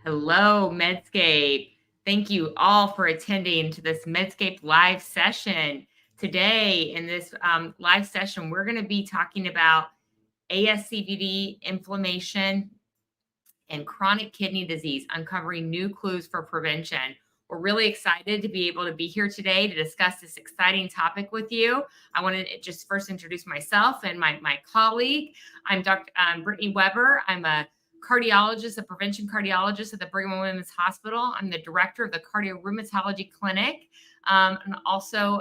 Hello, Medscape. Thank you all for attending to this Medscape live session. Today, in this live session, we're going to be talking about ASCVD, inflammation, and chronic kidney disease, uncovering new clues for prevention. We're really excited to be able to be here today to discuss this exciting topic with you. I want to just first introduce myself and my colleague. I'm Dr. Brittany Weber. I'm a cardiologist, a prevention cardiologist at the Brigham and Women's Hospital. I'm the director of the cardiorheumatology clinic, and also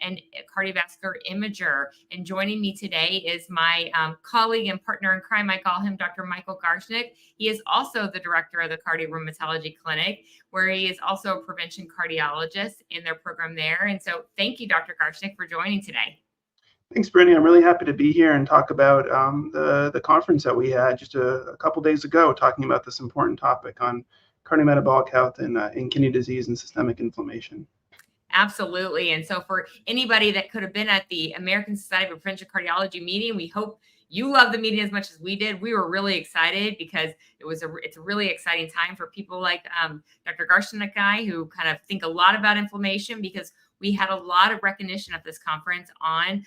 and a cardiovascular imager. And joining me today is my colleague and partner in crime. I call him Dr. Michael Garshick. He is also the director of the cardiorheumatology clinic, where he is also a prevention cardiologist in their program there. And so thank you, Dr. Garshick, for joining today. Thanks, Brittany. I'm really happy to be here and talk about the conference that we had just a couple days ago, talking about this important topic on cardiometabolic health and kidney disease and systemic inflammation. Absolutely. And so for anybody that could have been at the American Society of Prevention Cardiology meeting, we hope you love the meeting as much as we did. We were really excited because it's a really exciting time for people like Dr. Garshick and I, who kind of think a lot about inflammation, because we had a lot of recognition at this conference on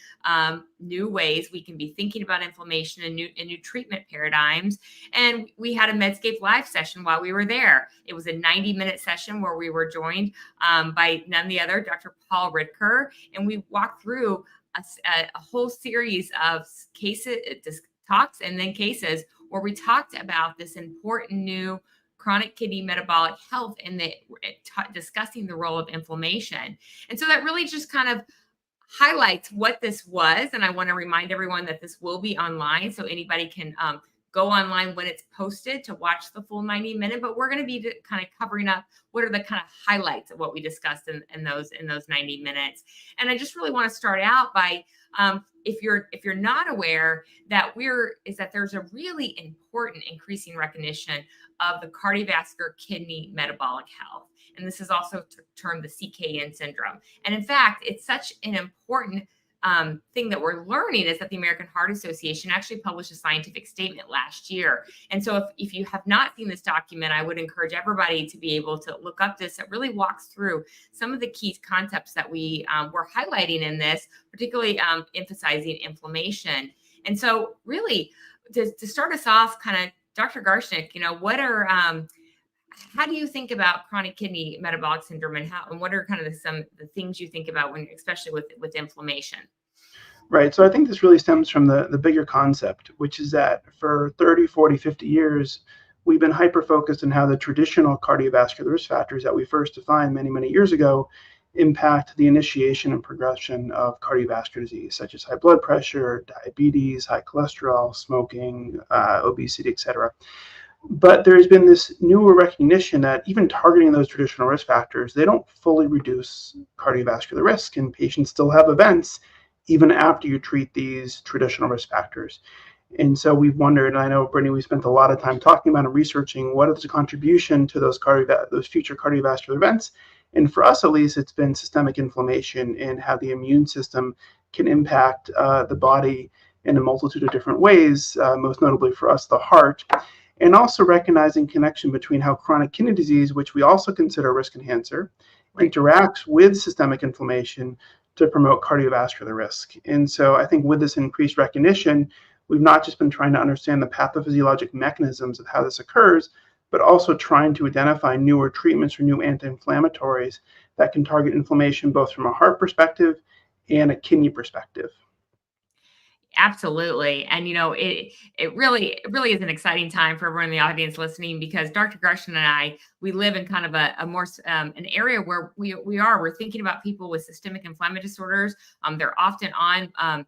new ways we can be thinking about inflammation and new treatment paradigms. And we had a Medscape live session while we were there. It was a 90-minute session where we were joined by none other, Dr. Paul Ridker, and we walked through a whole series of cases, talks, and then cases where we talked about this important new chronic kidney metabolic health and discussing the role of inflammation. And so that really just kind of highlights what this was. And I want to remind everyone that this will be online, so anybody can go online when it's posted to watch the full 90-minute. But we're going to be kind of covering up what are the kind of highlights of what we discussed in those 90 minutes. And I just really want to start out by if you're not aware that there's a really important increasing recognition of the cardiovascular kidney metabolic health. And this is also termed the CKD syndrome. And in fact, it's such an important thing that we're learning is that the American Heart Association actually published a scientific statement last year. And so if you have not seen this document, I would encourage everybody to be able to look up this. It really walks through some of the key concepts that we were highlighting in this, particularly emphasizing inflammation. And so really to start us off, kind of Dr. Garshick, how do you think about chronic kidney metabolic syndrome, and what are kind of the things you think about when, especially with inflammation? Right. So I think this really stems from the bigger concept, which is that for 30, 40, 50 years, we've been hyper-focused on how the traditional cardiovascular risk factors that we first defined many, many years ago impact the initiation and progression of cardiovascular disease, such as high blood pressure, diabetes, high cholesterol, smoking, obesity, etc. But there's been this newer recognition that even targeting those traditional risk factors, they don't fully reduce cardiovascular risk, and patients still have events even after you treat these traditional risk factors. And so we've wondered, and I know, Brittany, we spent a lot of time talking about and researching what is the contribution to those future cardiovascular events. And for us, at least, it's been systemic inflammation and how the immune system can impact the body in a multitude of different ways, most notably for us, the heart. And also recognizing connection between how chronic kidney disease, which we also consider a risk enhancer, interacts with systemic inflammation to promote cardiovascular risk. And so I think with this increased recognition, we've not just been trying to understand the pathophysiologic mechanisms of how this occurs, but also trying to identify newer treatments or new anti-inflammatories that can target inflammation both from a heart perspective and a kidney perspective. Absolutely. And, it really is an exciting time for everyone in the audience listening, because Dr. Garshick and I, we live in kind of a more, an area where we're thinking about people with systemic inflammatory disorders. They're often on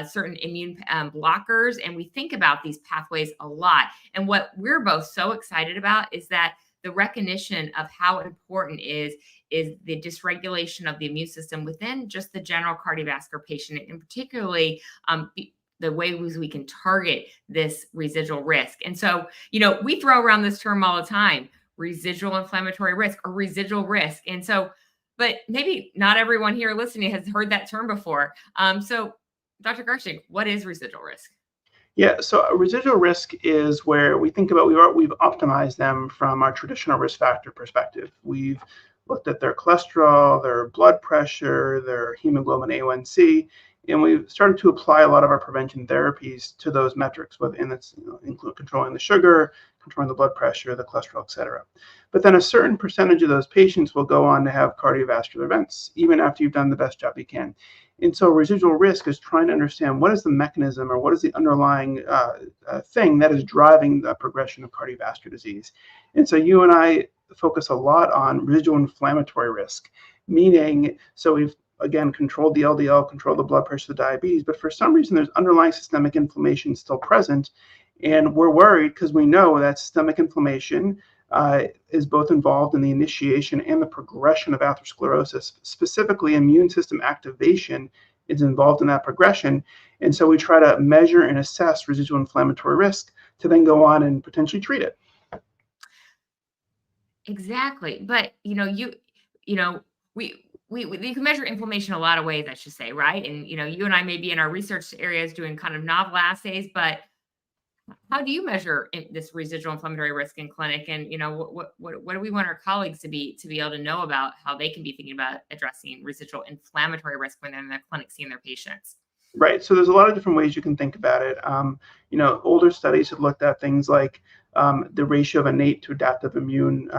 certain immune blockers, and we think about these pathways a lot. And what we're both so excited about is that the recognition of how important is the dysregulation of the immune system within just the general cardiovascular patient, and particularly the ways we can target this residual risk. And so, we throw around this term all the time, residual inflammatory risk or residual risk. And so, but maybe not everyone here listening has heard that term before. So Dr. Garshick, what is residual risk? Yeah, so residual risk is where we think about we've optimized them from our traditional risk factor perspective. We've looked at their cholesterol, their blood pressure, their hemoglobin A1C, and we've started to apply a lot of our prevention therapies to those metrics, and it's include controlling the sugar, controlling the blood pressure, the cholesterol, et cetera. But then a certain percentage of those patients will go on to have cardiovascular events, even after you've done the best job you can. And so residual risk is trying to understand what is the mechanism or what is the underlying thing that is driving the progression of cardiovascular disease. And so you and I focus a lot on residual inflammatory risk, meaning, so we've again controlled the LDL, controlled the blood pressure, the diabetes, but for some reason there's underlying systemic inflammation still present. And we're worried because we know that systemic inflammation is both involved in the initiation and the progression of atherosclerosis. Specifically, immune system activation is involved in that progression. And so we try to measure and assess residual inflammatory risk to then go on and potentially treat it. Exactly. But we can measure inflammation a lot of ways, I should say, right? And you and I may be in our research areas doing kind of novel assays, but how do you measure this residual inflammatory risk in clinic? And what do we want our colleagues to be able to know about how they can be thinking about addressing residual inflammatory risk when they're in the clinic seeing their patients? Right. So there's a lot of different ways you can think about it. Older studies have looked at things like the ratio of innate to adaptive immune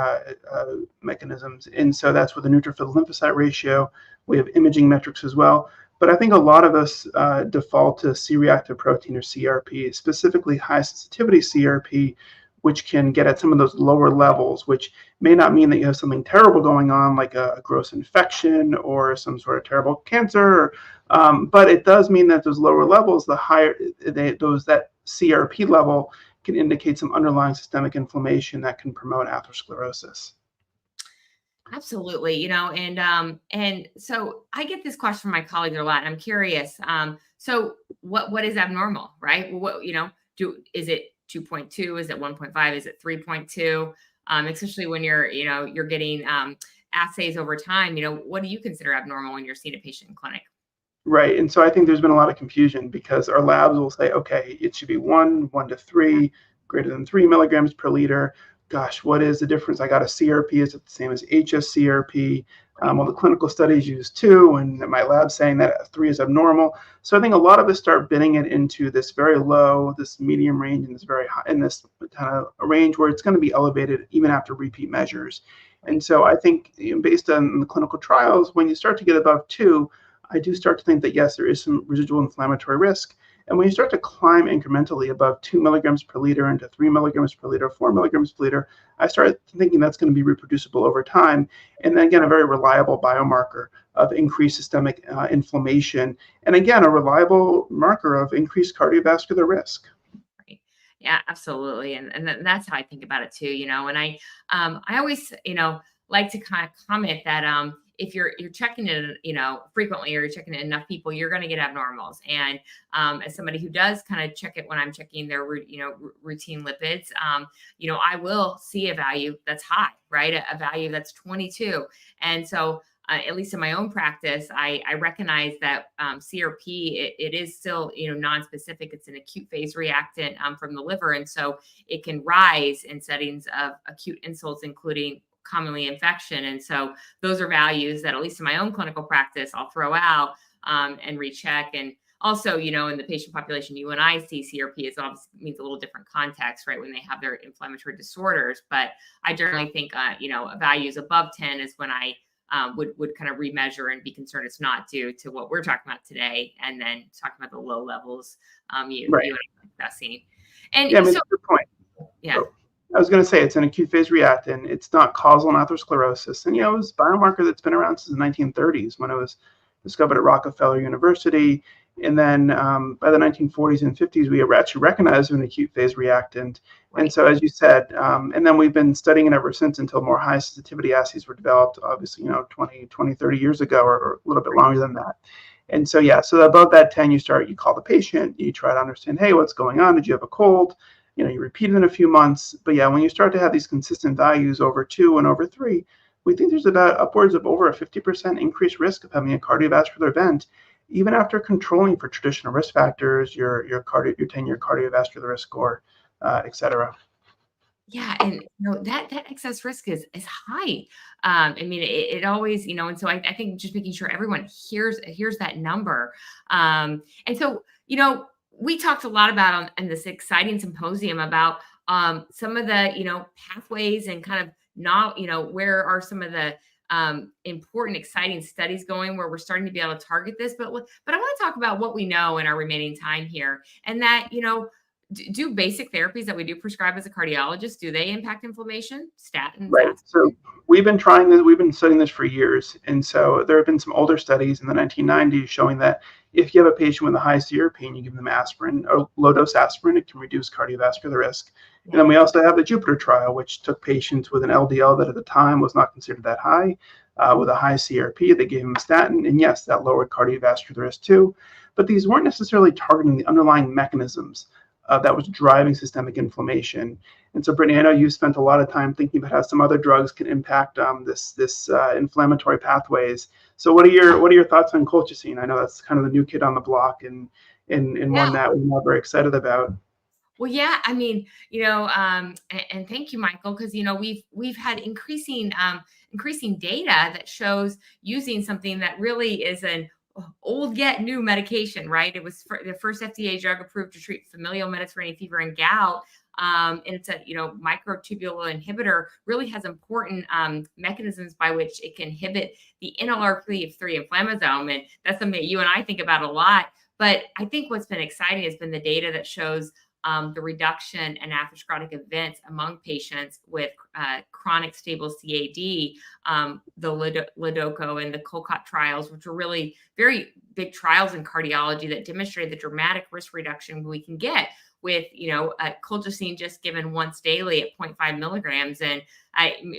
mechanisms. And so that's with the neutrophil lymphocyte ratio. We have imaging metrics as well. But I think a lot of us default to C-reactive protein or CRP, specifically high sensitivity CRP, which can get at some of those lower levels, which may not mean that you have something terrible going on, like a gross infection or some sort of terrible cancer. But it does mean that those lower levels, the higher that CRP level can indicate some underlying systemic inflammation that can promote atherosclerosis. Absolutely, and so I get this question from my colleagues a lot, and I'm curious. So what is abnormal, right? Well, is it 2.2? Is it 1.5? Is it 3.2? Especially when you're getting assays over time. What do you consider abnormal when you're seeing a patient in clinic? Right. And so I think there's been a lot of confusion because our labs will say, okay, it should be 1 to 3, greater than 3 milligrams per liter. Gosh, what is the difference? I got a CRP. Is it the same as HSCRP? Well, the clinical studies use 2, and my lab's saying that 3 is abnormal. So I think a lot of us start binning it into this very low, this medium range, and this very high, in this kind of range where it's going to be elevated even after repeat measures. And so I think based on the clinical trials, when you start to get above 2, I do start to think that, yes, there is some residual inflammatory risk. And when you start to climb incrementally above 2 milligrams per liter into 3 milligrams per liter, 4 milligrams per liter, I started thinking that's going to be reproducible over time. And then again, a very reliable biomarker of increased systemic inflammation. And again, a reliable marker of increased cardiovascular risk. Right. Yeah, absolutely. And that's how I think about it too, and I always, like to kind of comment that, if you're checking it, frequently, or you're checking it enough people, you're going to get abnormals. And as somebody who does kind of check it when I'm checking their, routine lipids, I will see a value that's high, right? A value that's 22. And so, at least in my own practice, I recognize that CRP, it is still, non-specific. It's an acute phase reactant from the liver. And so it can rise in settings of acute insults, including commonly infection. And so those are values that, at least in my own clinical practice, I'll throw out and recheck. And also, in the patient population you and I see, CRP is obviously means a little different context, right, when they have their inflammatory disorders. But I generally think, values above 10 is when I would kind of remeasure and be concerned it's not due to what we're talking about today, and then talking about the low levels you and I are discussing. And yeah, I mean, that's a good point. Yeah. So, I was going to say it's an acute phase reactant. It's not causal in atherosclerosis. And, it was a biomarker that's been around since the 1930s when it was discovered at Rockefeller University. And then by the 1940s and 50s, we actually recognized an acute phase reactant. Right. And so, as you said, and then we've been studying it ever since until more high sensitivity assays were developed, obviously, 20, 30 years ago, or a little bit longer than that. And so, yeah, so above that 10, you call the patient, you try to understand, hey, what's going on? Did you have a cold? You repeat it in a few months. But yeah, when you start to have these consistent values over 2 and over 3, we think there's about upwards of over a 50% increased risk of having a cardiovascular event. even after controlling for traditional risk factors, your 10-year cardiovascular risk score, et cetera. Yeah, and that excess risk is high. I mean, it always, and so I think just making sure everyone hears that number. And so, we talked a lot about in this exciting symposium about some of the, pathways and kind of not, where are some of the important, exciting studies going where we're starting to be able to target this. But I want to talk about what we know in our remaining time here, and that, do basic therapies that we do prescribe as a cardiologist, do they impact inflammation? Statins, Right. So we've been trying this, we've been studying this for years. And so there have been some older studies in the 1990s showing that if you have a patient with a high CRP and you give them aspirin or low dose aspirin, it can reduce cardiovascular risk. And then we also have the Jupiter trial, which took patients with an LDL that at the time was not considered that high, with a high CRP. They gave them a statin, and yes, that lowered cardiovascular risk too. But these weren't necessarily targeting the underlying mechanisms that was driving systemic inflammation. And so, Brittany, I know you spent a lot of time thinking about how some other drugs can impact this inflammatory pathways. So, what are your thoughts on colchicine? I know that's kind of the new kid on the block, and one that we're not very excited about. Well, yeah, I mean, and thank you, Michael, because we've had increasing data that shows using something that really is an old yet new medication, right? It was the first FDA drug approved to treat familial Mediterranean fever and gout. And it's a microtubule inhibitor, really has important mechanisms by which it can inhibit the NLRP3 inflammasome, and that's something that you and I think about a lot. But I think what's been exciting has been the data that shows the reduction in atherosclerotic events among patients with chronic stable CAD, the Lidoco and the Colcott trials, which were really very big trials in cardiology that demonstrated the dramatic risk reduction we can get with, colchicine just given once daily at 0.5 milligrams. And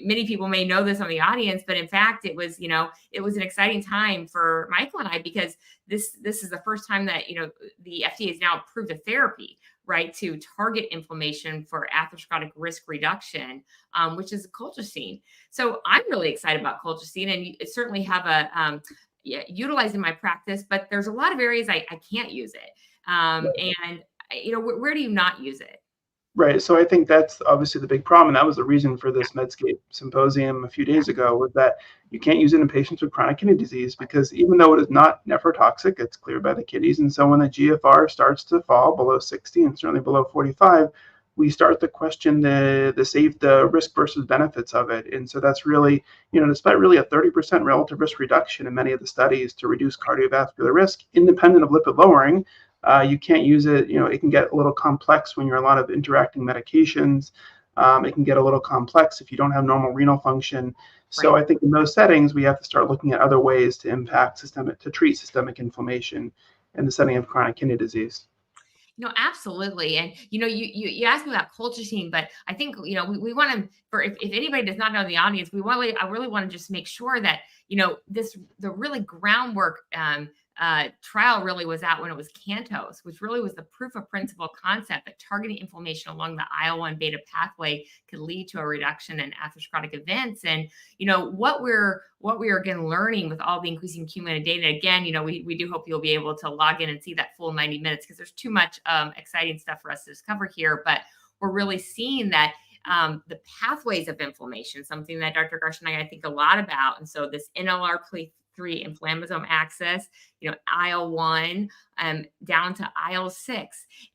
many people may know this on the audience, but in fact, it was an exciting time for Michael and I, because this is the first time that, the FDA has now approved a therapy, right, to target inflammation for atherosclerotic risk reduction, which is colchicine. So I'm really excited about colchicine, and certainly have utilized in my practice, but there's a lot of areas I can't use it. And where do you not use it? Right. So I think that's obviously the big problem. And that was the reason for this Medscape symposium a few days ago, was that you can't use it in patients with chronic kidney disease, because even though it is not nephrotoxic, it's cleared by the kidneys. And so when the GFR starts to fall below 60 and certainly below 45, we start to question the risk versus benefits of it. And so that's really, despite really a 30% relative risk reduction in many of the studies to reduce cardiovascular risk, independent of lipid lowering, you can't use it. It can get a little complex when you're on a lot of interacting medications. It can get a little complex if you don't have normal renal function. So I think in those settings, we have to start looking at other ways to treat systemic inflammation in the setting of chronic kidney disease. Absolutely. And, you asked me about colchicine, but I think, we want to, if anybody does not know the audience, I really want to just make sure that, the really groundwork, trial really was out when it was CANTOS, which really was the proof of principle concept that targeting inflammation along the IL-1 beta pathway could lead to a reduction in atherosclerotic events. And, what we are again learning with all the increasing cumulative data, again, we do hope you'll be able to log in and see that full 90 minutes, because there's too much exciting stuff for us to discover here. But we're really seeing that the pathways of inflammation, something that Dr. Garshick and I think a lot about. And so this NLRP3 inflammasome axis, IL-1 down to IL-6.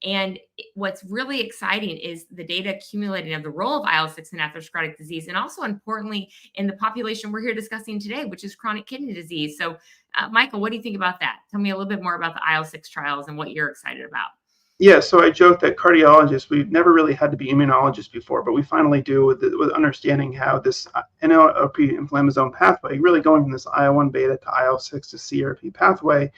And what's really exciting is the data accumulating of the role of IL-6 in atherosclerotic disease, and also importantly in the population we're here discussing today, which is chronic kidney disease. So Michael, what do you think about that? Tell me a little bit more about the IL-6 trials and what you're excited about. Yeah, so I joke that cardiologists, we've never really had to be immunologists before, but we finally do with understanding how this NLRP inflammasome pathway, really going from this IL-1 beta to IL-6 to CRP pathway,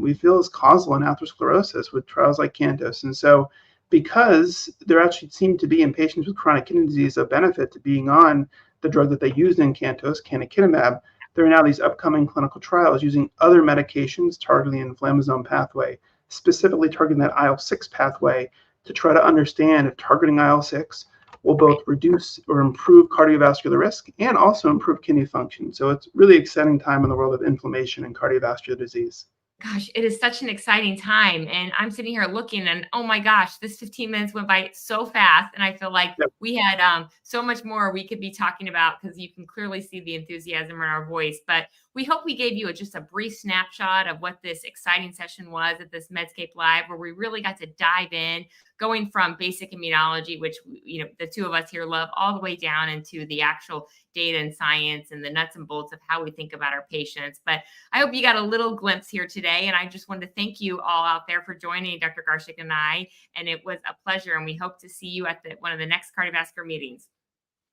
we feel is causal in atherosclerosis with trials like CANTOS. And so because there actually seemed to be in patients with chronic kidney disease a benefit to being on the drug that they used in CANTOS, canakinumab, there are now these upcoming clinical trials using other medications targeting the inflammasome pathway, specifically targeting that IL-6 pathway, to try to understand if targeting IL-6 will both reduce or improve cardiovascular risk and also improve kidney function. So it's really exciting time in the world of inflammation and cardiovascular disease. Gosh, it is such an exciting time. And I'm sitting here looking and oh my gosh, this 15 minutes went by so fast. And I feel like Yep. we had so much more we could be talking about because you can clearly see the enthusiasm in our voice. But we hope we gave you just a brief snapshot of what this exciting session was at this Medscape Live, where we really got to dive in, going from basic immunology, which, you know, the two of us here love, all the way down into the actual data and science and the nuts and bolts of how we think about our patients. But I hope you got a little glimpse here today. And I just wanted to thank you all out there for joining Dr. Garshick and I. And it was a pleasure. And we hope to see you at one of the next cardiovascular meetings.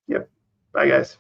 Yep. Bye, guys.